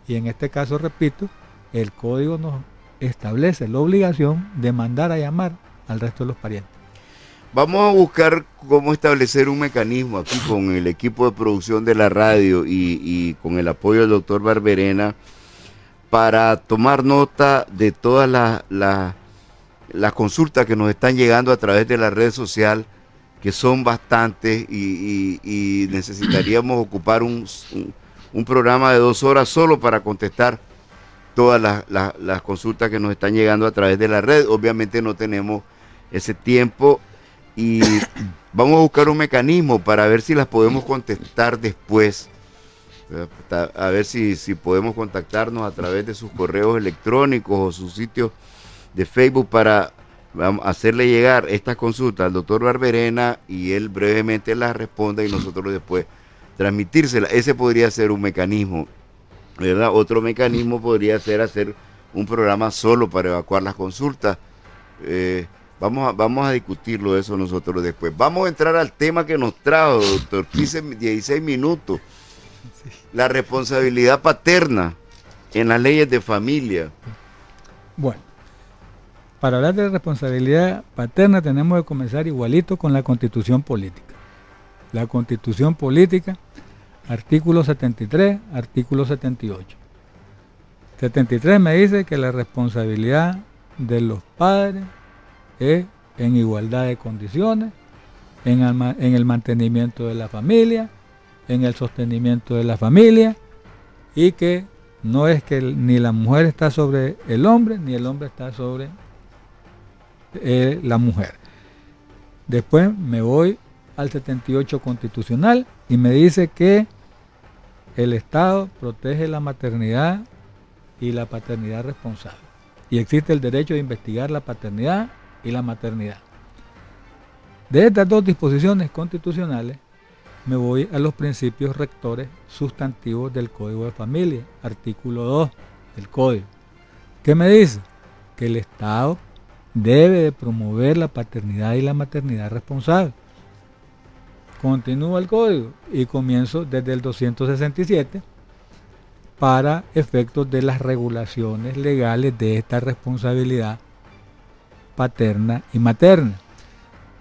Y en este caso, repito, el código nos establece la obligación de mandar a llamar al resto de los parientes. Vamos a buscar cómo establecer un mecanismo aquí con el equipo de producción de la radio y con el apoyo del doctor Barberena para tomar nota de todas las consultas que nos están llegando a través de la red social, que son bastantes y necesitaríamos ocupar un programa de 2 horas solo para contestar todas las consultas que nos están llegando a través de la red. Obviamente no tenemos ese tiempo y vamos a buscar un mecanismo para ver si las podemos contestar después, a ver si podemos contactarnos a través de sus correos electrónicos o sus sitios de Facebook para hacerle llegar estas consultas al doctor Barberena y él brevemente las responda y nosotros después transmitírselas. Ese podría ser un mecanismo, ¿verdad? Otro mecanismo podría ser hacer un programa solo para evacuar las consultas. Vamos a discutirlo eso nosotros después. Vamos a entrar al tema que nos trajo, doctor. 16 minutos. La responsabilidad paterna en las leyes de familia. Bueno, para hablar de responsabilidad paterna tenemos que comenzar igualito con la Constitución Política. La Constitución Política, artículo 73, artículo 78. 73 me dice que la responsabilidad de los padres es en igualdad de condiciones, en el mantenimiento de la familia, en el sostenimiento de la familia, y que no es que ni la mujer está sobre el hombre, ni el hombre está sobre la mujer. Después me voy al 78 constitucional y me dice que el Estado protege la maternidad y la paternidad responsable. Y existe el derecho de investigar la paternidad y la maternidad. De estas dos disposiciones constitucionales me voy a los principios rectores sustantivos del Código de Familia, artículo 2 del Código. ¿Qué me dice? Que el Estado debe de promover la paternidad y la maternidad responsable. Continúa el Código y comienzo desde el 267 para efectos de las regulaciones legales de esta responsabilidad paterna y materna.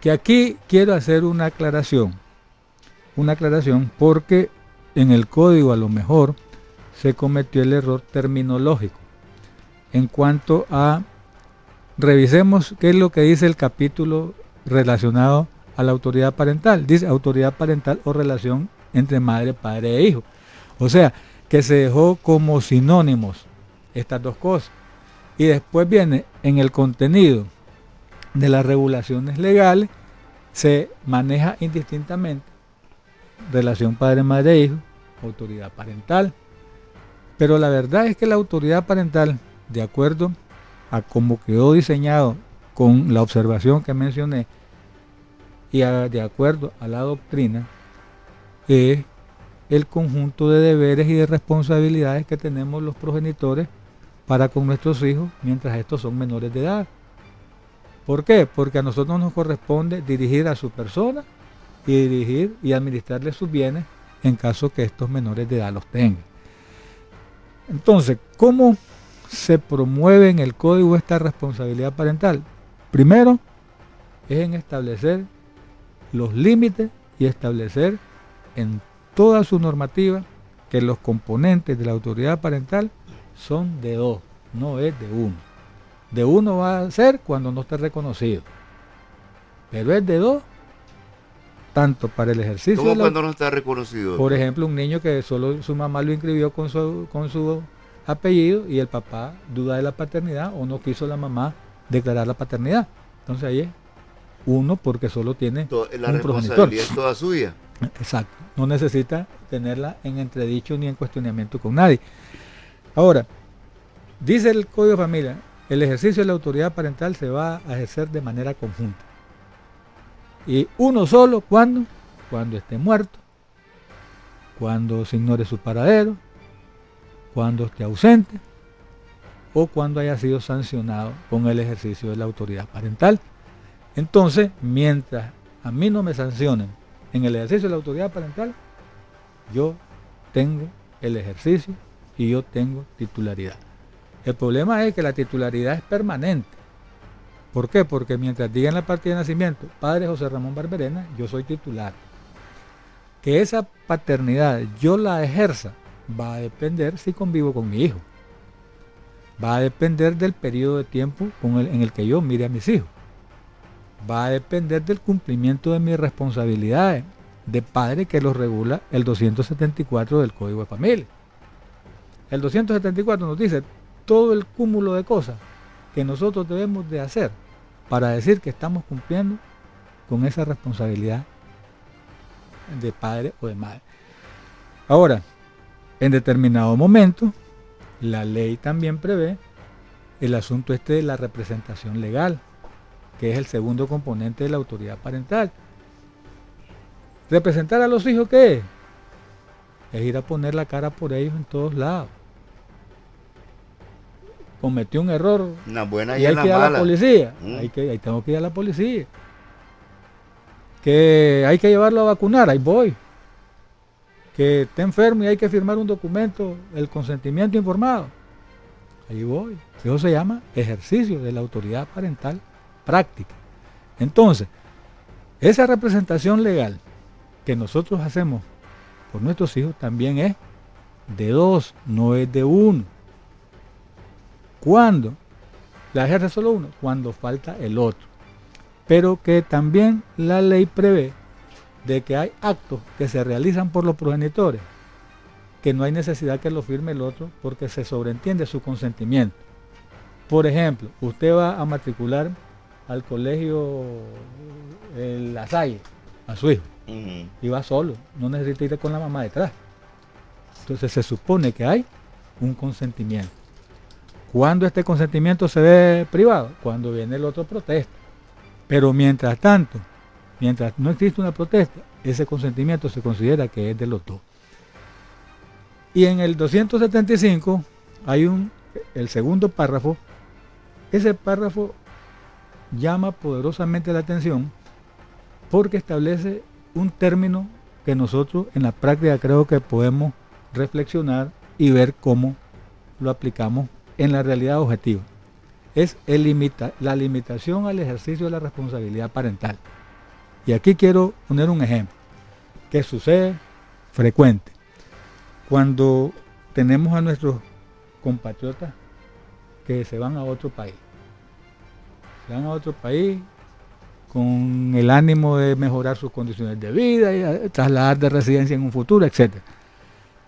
Que aquí quiero hacer una aclaración porque en el código a lo mejor se cometió el error terminológico en cuanto a, revisemos qué es lo que dice el capítulo relacionado a la autoridad parental. Dice autoridad parental o relación entre madre, padre e hijo. O sea, que se dejó como sinónimos estas dos cosas. Y después viene en el contenido de las regulaciones legales, se maneja indistintamente relación padre, madre, hijo, autoridad parental. Pero la verdad es que la autoridad parental, de acuerdo a cómo quedó diseñado con la observación que mencioné y de acuerdo a la doctrina, es el conjunto de deberes y de responsabilidades que tenemos los progenitores para con nuestros hijos mientras estos son menores de edad. ¿Por qué? Porque a nosotros nos corresponde dirigir a su persona y dirigir y administrarle sus bienes en caso que estos menores de edad los tengan. Entonces, ¿cómo se promueve en el código esta responsabilidad parental? Primero, es en establecer los límites y establecer en toda su normativa que los componentes de la autoridad parental son de dos, no es de uno. De uno va a ser cuando no esté reconocido, pero es de dos, tanto para el ejercicio. ¿Cómo cuando no está reconocido? Por ejemplo, un niño que solo su mamá lo inscribió con su apellido y el papá duda de la paternidad o no quiso la mamá declarar la paternidad. Entonces ahí es uno porque solo tiene La un responsabilidad progenitor. es toda suya. Exacto, no necesita tenerla en entredicho ni en cuestionamiento con nadie. Ahora, dice el Código de Familia, el ejercicio de la autoridad parental se va a ejercer de manera conjunta. Y uno solo, ¿cuándo? Cuando esté muerto, cuando se ignore su paradero, cuando esté ausente o cuando haya sido sancionado con el ejercicio de la autoridad parental. Entonces, mientras a mí no me sancionen en el ejercicio de la autoridad parental, yo tengo el ejercicio y yo tengo titularidad. El problema es que la titularidad es permanente. ¿Por qué? Porque mientras diga en la partida de nacimiento, padre José Ramón Barberena, yo soy titular. Que esa paternidad yo la ejerza va a depender si convivo con mi hijo. Va a depender del periodo de tiempo en el que yo mire a mis hijos. Va a depender del cumplimiento de mis responsabilidades de padre que los regula el 274 del Código de Familia. El 274 nos dice todo el cúmulo de cosas que nosotros debemos de hacer para decir que estamos cumpliendo con esa responsabilidad de padre o de madre. Ahora, en determinado momento, la ley también prevé el asunto de la representación legal, que es el segundo componente de la autoridad parental. ¿Representar a los hijos qué es? Es ir a poner la cara por ellos en todos lados. Cometió un error Una buena y y hay una que ir a la mala. policía. Ahí tengo que ir a la policía. Que hay que llevarlo a vacunar, ahí voy. Que está enfermo y hay que firmar un documento, el consentimiento informado, ahí voy. Eso se llama ejercicio de la autoridad parental práctica. Entonces, esa representación legal que nosotros hacemos por nuestros hijos también es de dos, no es de uno. ¿Cuándo la ejerce solo uno? Cuando falta el otro. Pero que también la ley prevé de que hay actos que se realizan por los progenitores que no hay necesidad que lo firme el otro porque se sobreentiende su consentimiento. Por ejemplo, usted va a matricular al colegio La Salle a su hijo y va solo, no necesita ir con la mamá detrás. Entonces se supone que hay un consentimiento. ¿Cuándo este consentimiento se ve privado? Cuando viene el otro protesta. Pero mientras tanto, mientras no existe una protesta, ese consentimiento se considera que es de los dos. Y en el 275 hay el segundo párrafo. Ese párrafo llama poderosamente la atención porque establece un término que nosotros en la práctica creo que podemos reflexionar y ver cómo lo aplicamos en la realidad objetiva. Es la limitación al ejercicio de la responsabilidad parental. Y aquí quiero poner un ejemplo que sucede frecuente. Cuando tenemos a nuestros compatriotas que se van a otro país. Se van a otro país con el ánimo de mejorar sus condiciones de vida y trasladar de residencia en un futuro, etc.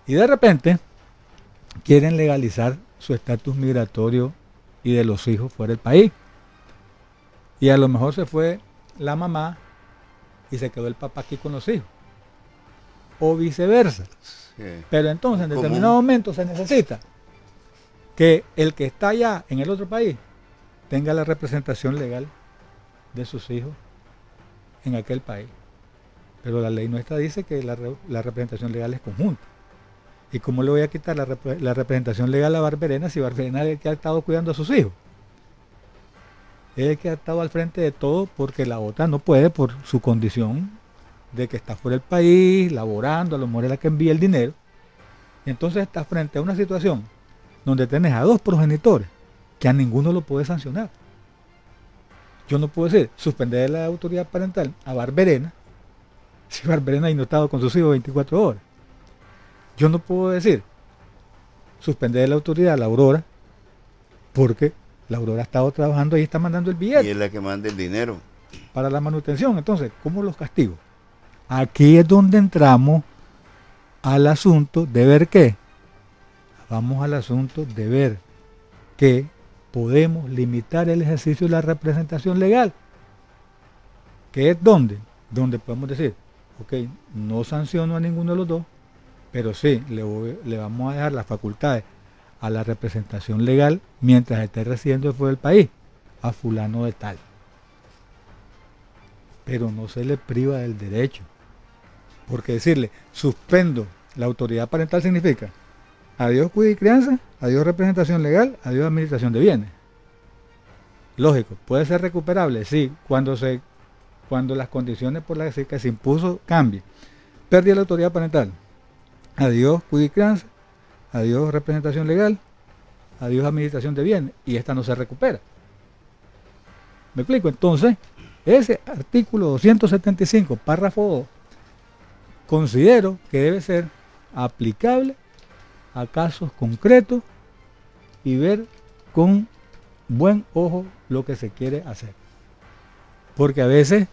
Y de repente quieren legalizar su estatus migratorio y de los hijos fuera del país. Y a lo mejor se fue la mamá y se quedó el papá aquí con los hijos. O viceversa. Sí. Pero entonces en determinado momento se necesita que el que está allá en el otro país tenga la representación legal de sus hijos en aquel país. Pero la ley nuestra dice que la representación legal es conjunta. ¿Y cómo le voy a quitar la representación legal a Barberena si Barberena es el que ha estado cuidando a sus hijos? es el que ha estado al frente de todo, porque la otra no puede por su condición de que está fuera del país, laborando, a lo mejor es la que envía el dinero. Y entonces está frente a una situación donde tenés a dos progenitores que a ninguno lo puede sancionar. Yo no puedo decir suspender la autoridad parental a Barberena si Barberena no ha estado con sus hijos 24 horas. Yo no puedo decir suspender la autoridad a la Aurora porque la Aurora ha estado trabajando y está mandando el billete. Y es la que manda el dinero. Para la manutención. Entonces, ¿cómo los castigo? Aquí es donde entramos al asunto de ver qué. Vamos al asunto de ver que podemos limitar el ejercicio de la representación legal. ¿Que es dónde? Donde podemos decir, ok, no sanciono a ninguno de los dos, pero sí, le vamos a dejar las facultades a la representación legal mientras esté residiendo fuera del país, a fulano de tal. Pero no se le priva del derecho. Porque decirle, suspendo la autoridad parental significa adiós cuidado y crianza, adiós representación legal, adiós administración de bienes. Lógico, ¿puede ser recuperable? Sí, cuando las condiciones por las que se impuso cambien. Pérdida de la autoridad parental. Adiós cuidado y crianza, adiós representación legal, adiós administración de bienes, y esta no se recupera. ¿Me explico? Entonces, ese artículo 275, párrafo 2, considero que debe ser aplicable a casos concretos y ver con buen ojo lo que se quiere hacer. Porque a veces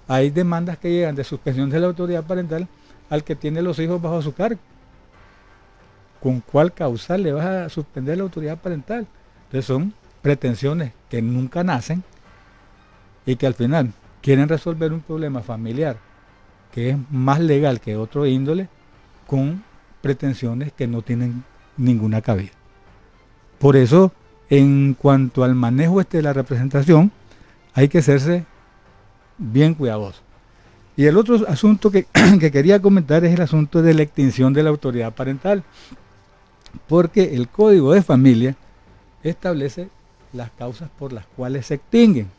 hay demandas que llegan de suspensión de la autoridad parental al que tiene los hijos bajo su cargo. ¿Con cuál causal le vas a suspender la autoridad parental? Entonces son pretensiones que nunca nacen y que al final quieren resolver un problema familiar que es más legal que otro índole con pretensiones que no tienen ninguna cabida. Por eso, en cuanto al manejo de la representación, hay que hacerse bien cuidadoso. Y el otro asunto que quería comentar es el asunto de la extinción de la autoridad parental, porque el Código de Familia establece las causas por las cuales se extinguen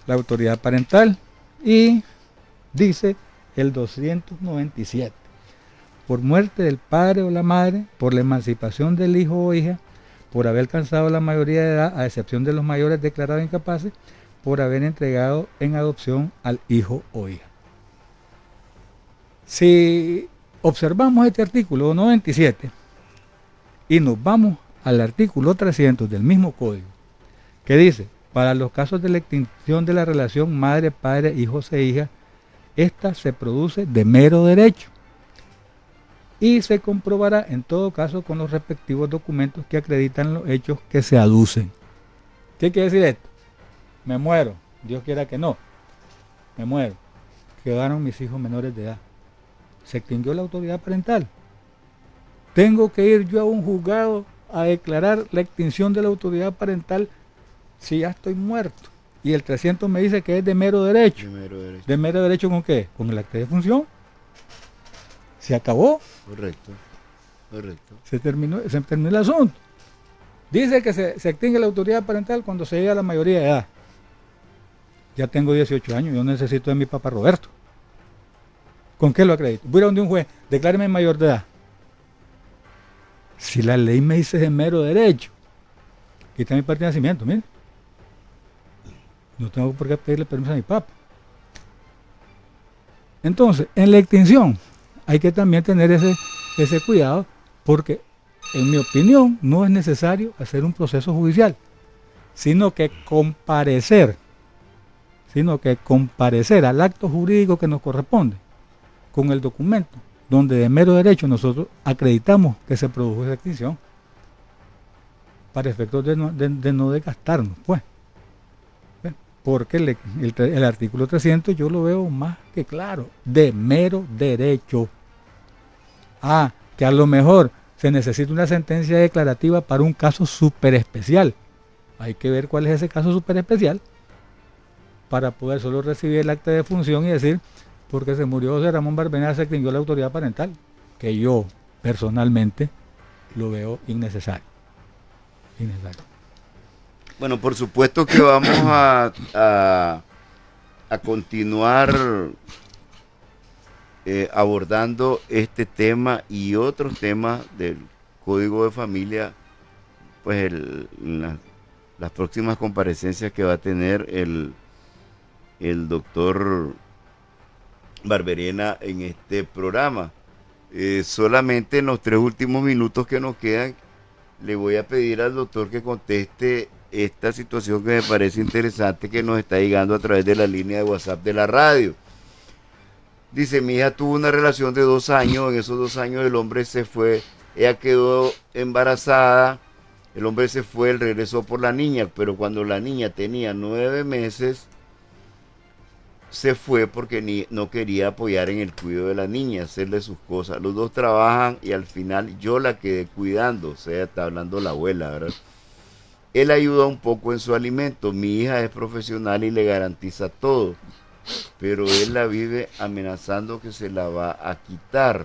la autoridad parental y dice el 297, por muerte del padre o la madre, por la emancipación del hijo o hija, por haber alcanzado la mayoría de edad, a excepción de los mayores declarados incapaces, por haber entregado en adopción al hijo o hija. Si observamos este artículo 97 y nos vamos al artículo 300 del mismo código, que dice, para los casos de la extinción de la relación madre, padre, hijos e hijas, esta se produce de mero derecho y se comprobará en todo caso con los respectivos documentos que acreditan los hechos que se aducen. ¿Qué quiere decir esto? Me muero, Dios quiera que no, me muero, quedaron mis hijos menores de edad, se extinguió la autoridad parental, tengo que ir yo a un juzgado a declarar la extinción de la autoridad parental si ya estoy muerto. Y el 300 me dice que es de mero derecho. ¿De mero derecho con qué? Con el acta de función. Se acabó. Correcto. Se terminó el asunto. Dice que se extingue la autoridad parental cuando se llega a la mayoría de edad. Ya tengo 18 años, yo necesito de mi papá Roberto. ¿Con qué lo acredito? Voy a ir a donde un juez, decláreme mayor de edad. Si la ley me dice de mero derecho, aquí está mi parte de nacimiento, mire. No tengo por qué pedirle permiso a mi papá. Entonces, en la extinción hay que también tener ese cuidado, porque en mi opinión no es necesario hacer un proceso judicial, sino que comparecer al acto jurídico que nos corresponde con el documento donde de mero derecho nosotros acreditamos que se produjo esa extinción, para efectos de no desgastarnos, pues. Porque el artículo 300 yo lo veo más que claro, de mero derecho. Que a lo mejor se necesita una sentencia declarativa para un caso súper especial. Hay que ver cuál es ese caso súper especial para poder solo recibir el acta de función y decir, porque se murió José Ramón Barberena, se extinguió la autoridad parental, que yo personalmente lo veo innecesario. Bueno, por supuesto que vamos a continuar abordando este tema y otros temas del Código de Familia, pues las próximas comparecencias que va a tener el doctor Barberena en este programa. Solamente en los 3 últimos minutos que nos quedan, le voy a pedir al doctor que conteste esta situación que me parece interesante, que nos está llegando a través de la línea de WhatsApp de la radio. Dice: mi hija tuvo una relación de 2 años, en esos 2 años el hombre se fue, ella quedó embarazada, el hombre se fue, él regresó por la niña, pero cuando la niña tenía 9 meses, se fue porque no quería apoyar en el cuidado de la niña, hacerle sus cosas. Los dos trabajan y al final yo la quedé cuidando, o sea, está hablando la abuela, ¿verdad? Él ayuda un poco en su alimento, mi hija es profesional y le garantiza todo, pero él la vive amenazando que se la va a quitar.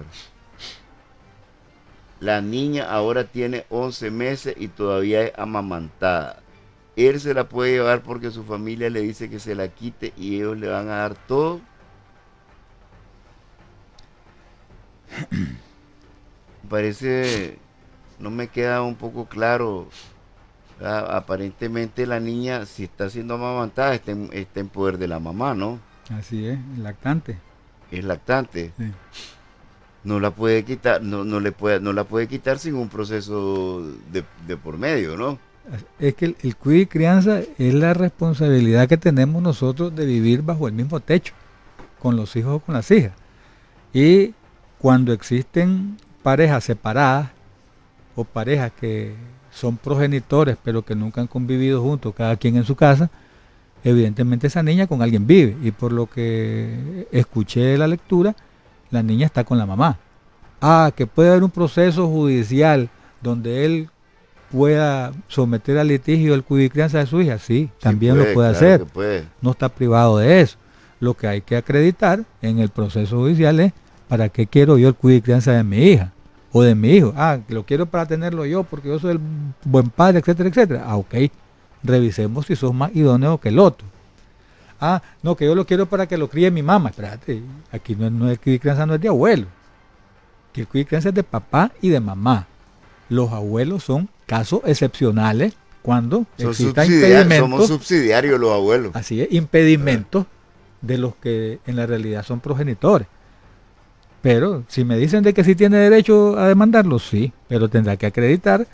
La niña ahora tiene 11 meses y todavía es amamantada. Él se la puede llevar porque su familia le dice que se la quite y ellos le van a dar todo. Parece, no me queda un poco claro. Aparentemente la niña, si está siendo amamantada, está en poder de la mamá, ¿no? Así es, lactante. Es lactante. Sí. No la puede quitar, no la puede quitar sin un proceso de por medio, ¿no? Es que el cuidado y crianza es la responsabilidad que tenemos nosotros de vivir bajo el mismo techo, con los hijos o con las hijas. Y cuando existen parejas separadas o parejas que son progenitores pero que nunca han convivido juntos, cada quien en su casa, evidentemente esa niña con alguien vive. Y por lo que escuché de la lectura, la niña está con la mamá. Que puede haber un proceso judicial donde él pueda someter al litigio el cuidado y crianza de su hija, sí, también lo puede hacer. No está privado de eso. Lo que hay que acreditar en el proceso judicial es para qué quiero yo el cuidado y crianza de mi hija o de mi hijo. Lo quiero para tenerlo yo porque yo soy el buen padre, etcétera, etcétera. Ok, revisemos si sos más idóneo que el otro. No, que yo lo quiero para que lo críe mi mamá. Espérate, aquí no es el cuidado y crianza, no es de abuelo. Que el cuidado y crianza es de papá y de mamá. Los abuelos son casos excepcionales cuando existan impedimentos. Somos subsidiarios los abuelos. Así es, impedimentos de los que en la realidad son progenitores. Pero si me dicen de que sí tiene derecho a demandarlo, sí, pero tendrá que acreditar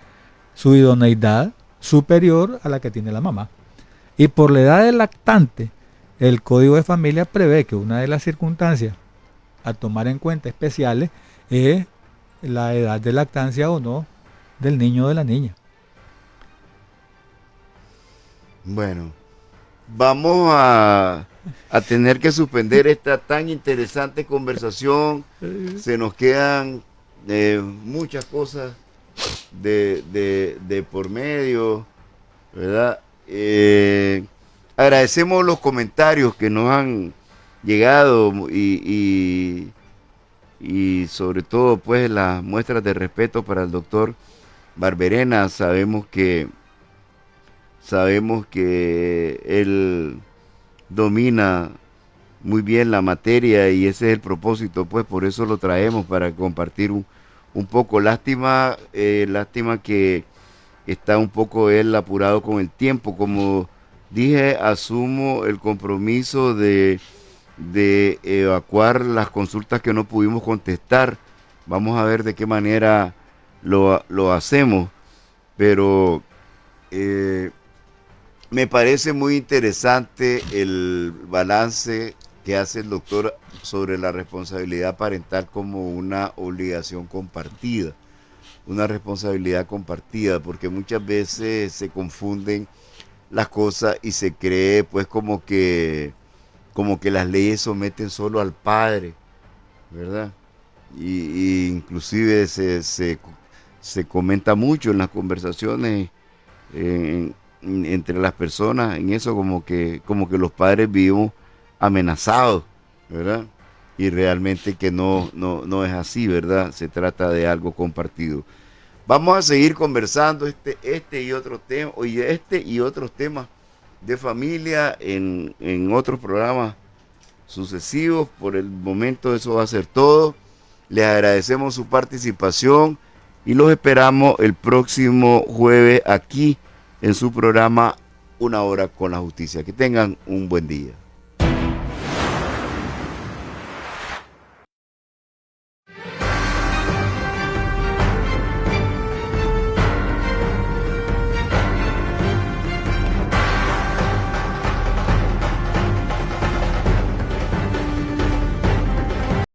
su idoneidad superior a la que tiene la mamá. Y por la edad del lactante, el Código de Familia prevé que una de las circunstancias a tomar en cuenta especiales es la edad de lactancia o no del niño o de la niña. Bueno, vamos a tener que suspender esta tan interesante conversación. Se nos quedan muchas cosas de por medio, ¿verdad? Agradecemos los comentarios que nos han llegado y sobre todo pues las muestras de respeto para el doctor Barberena. Sabemos que él domina muy bien la materia y ese es el propósito, pues por eso lo traemos, para compartir un poco. Lástima que está un poco él apurado con el tiempo. Como dije, asumo el compromiso de evacuar las consultas que no pudimos contestar. Vamos a ver de qué manera lo hacemos, pero me parece muy interesante el balance que hace el doctor sobre la responsabilidad parental como una obligación compartida, una responsabilidad compartida, porque muchas veces se confunden las cosas y se cree pues como que las leyes someten solo al padre, ¿verdad? Y inclusive se comenta mucho en las conversaciones entre las personas, en eso como que los padres vivimos amenazados, ¿verdad? Y realmente que no es así, ¿verdad? Se trata de algo compartido. Vamos a seguir conversando este y otro tema, y otros temas de familia en otros programas sucesivos. Por el momento eso va a ser todo. Les agradecemos su participación y los esperamos el próximo jueves aquí en su programa Una Hora con la Justicia. Que tengan un buen día.